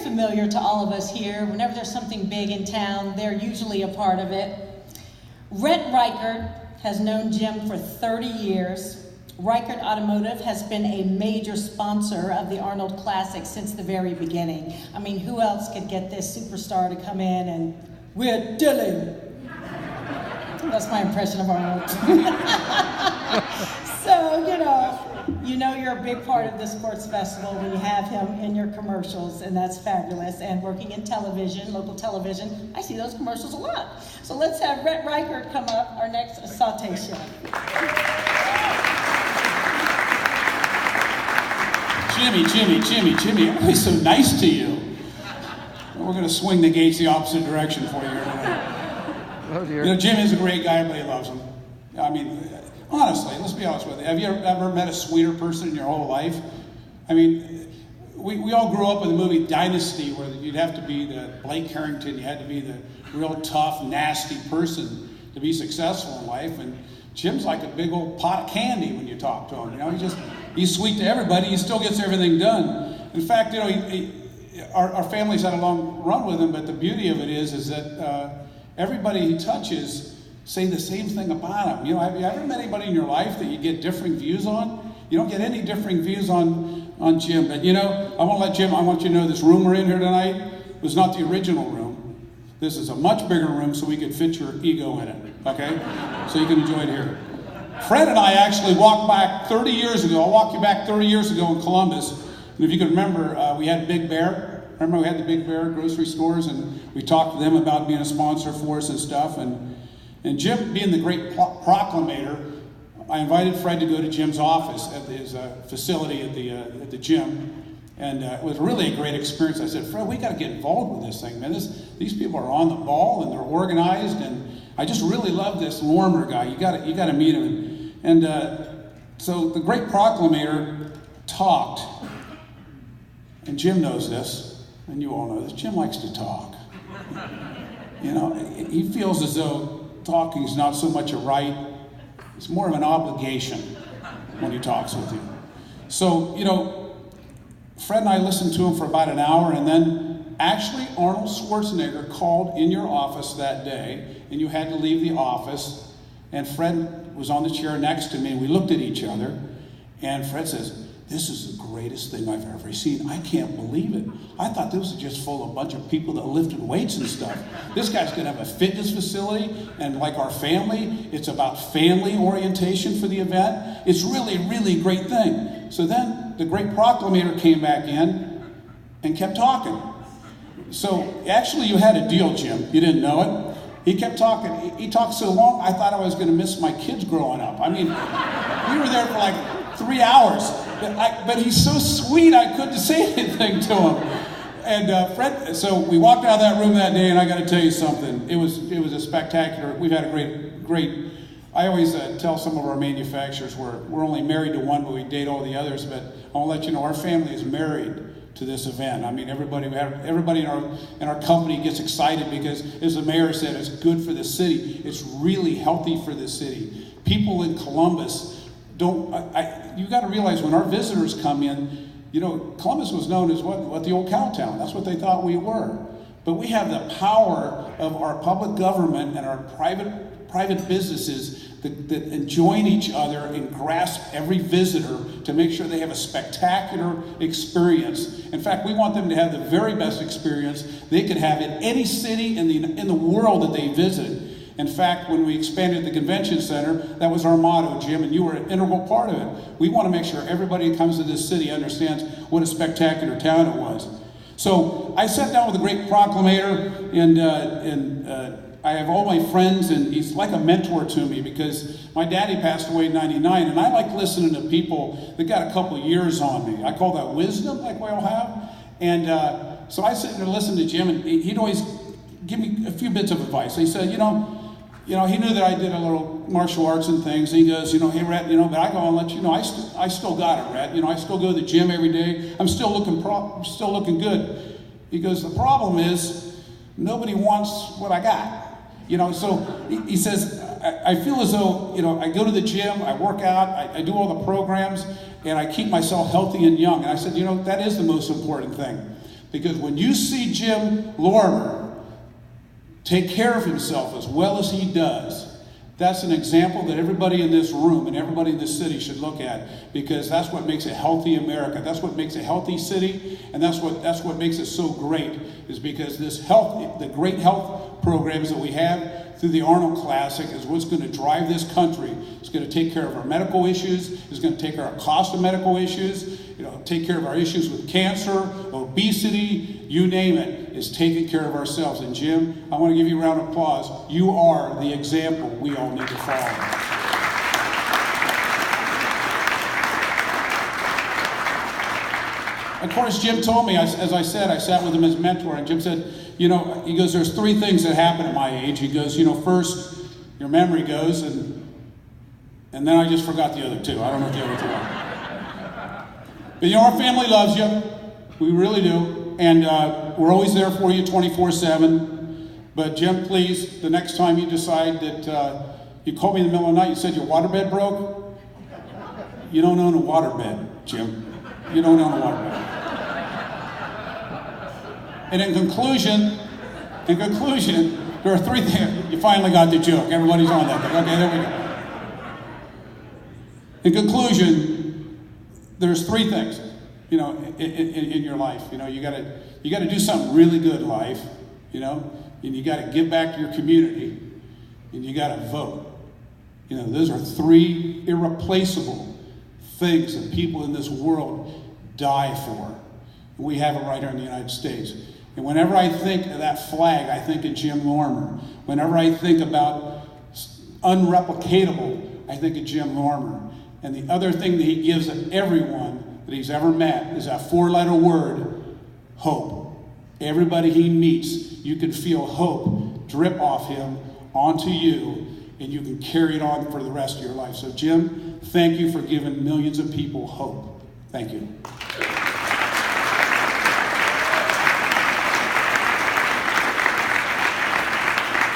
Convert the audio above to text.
familiar to all of us here. Whenever there's something big in town, they're usually a part of it. Rhett Ricart has known Jim for 30 years. Ricart Automotive has been a major sponsor of the Arnold Classic since the very beginning. I mean, who else could get this superstar to come in and, "We're Dilly"? That's my impression of Arnold. So, you know you're a big part of the sports festival when you have him in your commercials, and that's fabulous. And working in television, local television, I see those commercials a lot. So let's have Rhett Ricart come up, our next sauté chef. Jimmy, always so nice to you. We're going to swing the gates the opposite direction for you here tonight. Oh dear. Jim is a great guy, everybody loves him. I mean, honestly, let's be honest with you. Have you ever met a sweeter person in your whole life? I mean, we all grew up in the movie Dynasty, where you'd have to be the Blake Harrington, you had to be the real tough, nasty person to be successful in life. And Jim's like a big old pot of candy when you talk to him. He's sweet to everybody. He still gets everything done. In fact, our family's had a long run with him, but the beauty of it is that everybody he touches say the same thing about him. Have you ever met anybody in your life that you get differing views on? You don't get any differing views on Jim. But I want you to know this room we're in here tonight was not the original room. This is a much bigger room so we could fit your ego in it, okay? So you can enjoy it here. Fred and I actually walked back 30 years ago. I'll walk you back 30 years ago in Columbus. And if you can remember, we had Big Bear. Remember we had the Big Bear grocery stores, and we talked to them about being a sponsor for us and stuff. And Jim, being the great proclamator, I invited Fred to go to Jim's office at his facility at the gym. And it was really a great experience. I said, "Fred, we got to get involved with this thing, man. These people are on the ball and they're organized, and I just really love this Lorimer guy. You got to meet him." And so the great proclamator talked, and Jim knows this, and you all know this. Jim likes to talk. He feels as though talking is not so much a right; it's more of an obligation when he talks with you. So Fred and I listened to him for about an hour, and then actually Arnold Schwarzenegger called in your office that day, and you had to leave the office, and Fred was on the chair next to me, and we looked at each other, and Fred says, "This is the greatest thing I've ever seen. I can't believe it. I thought this was just full of a bunch of people that lifted weights and stuff. This guy's going to have a fitness facility, and like our family, it's about family orientation for the event. It's really, really a great thing." So then the great proclamator came back in and kept talking. So actually you had a deal, Jim. You didn't know it. He kept talking. He talked so long, I thought I was going to miss my kids growing up. I mean, we were there for like 3 hours. But he's so sweet, I couldn't say anything to him. And Fred, so we walked out of that room that day, and I got to tell you something. It was a spectacular. We've had a great. I always tell some of our manufacturers we're only married to one, but we date all the others. But I want to let you know our family is married to this event. I mean, everybody in our company gets excited because, as the mayor said, it's good for the city. It's really healthy for the city. People in Columbus you got to realize when our visitors come in, Columbus was known as what the old cow town. That's what they thought we were. But we have the power of our public government and our private businesses that join each other and grasp every visitor to make sure they have a spectacular experience. In fact, we want them to have the very best experience they could have in any city in the world that they visit. In fact, when we expanded the convention center, that was our motto, Jim, and you were an integral part of it. We want to make sure everybody who comes to this city understands what a spectacular town it was. So I sat down with a great proclamator, and I have all my friends, and he's like a mentor to me because my daddy passed away in '99, and I like listening to people that got a couple years on me. I call that wisdom, like we all have. And so I sit there and listen to Jim, and he'd always give me a few bits of advice. He said, he knew that I did a little martial arts and things. And he goes, "Hey, Rhett, but I go and let you know, I still got it, Rhett. I still go to the gym every day. I'm still looking good." He goes, "The problem is nobody wants what I got." So he says, I feel as though, I go to the gym, I work out, I do all the programs, and I keep myself healthy and young. And I said, that is the most important thing. Because when you see Jim Lorimer take care of himself as well as he does, that's an example that everybody in this room and everybody in this city should look at, because that's what makes a healthy America. That's what makes a healthy city, and that's what makes it so great, is because the great health programs that we have through the Arnold Classic is what's going to drive this country. It's going to take care of our medical issues. It's going to take care of our cost of medical issues. Take care of our issues with cancer, obesity, you name it. Is taking care of ourselves. And Jim, I want to give you a round of applause. You are the example we all need to follow. Of course, Jim told me, as I said, I sat with him as mentor, and Jim said, he goes, there's 3 things that happen at my age. He goes, first, your memory goes, and then I just forgot the other 2. I don't know what the other 2 are. But our family loves you. We really do. And we're always there for you 24/7. But Jim, please, the next time you decide that you called me in the middle of the night, you said your waterbed broke. You don't own a waterbed, Jim. You don't own a waterbed. And in conclusion, there are 3 things. You finally got the joke. Everybody's on that thing. Okay, there we go. In conclusion, there's 3 things. In your life, you got to do something really good in life, and you got to give back to your community, and you got to vote. Those are 3 irreplaceable things that people in this world die for. And we have it right here in the United States. And whenever I think of that flag, I think of Jim Lorimer. Whenever I think about unreplicatable, I think of Jim Lorimer. And the other thing that he gives to everyone that he's ever met is that 4-letter word, hope. Everybody he meets, you can feel hope drip off him onto you, and you can carry it on for the rest of your life. So Jim, thank you for giving millions of people hope. Thank you.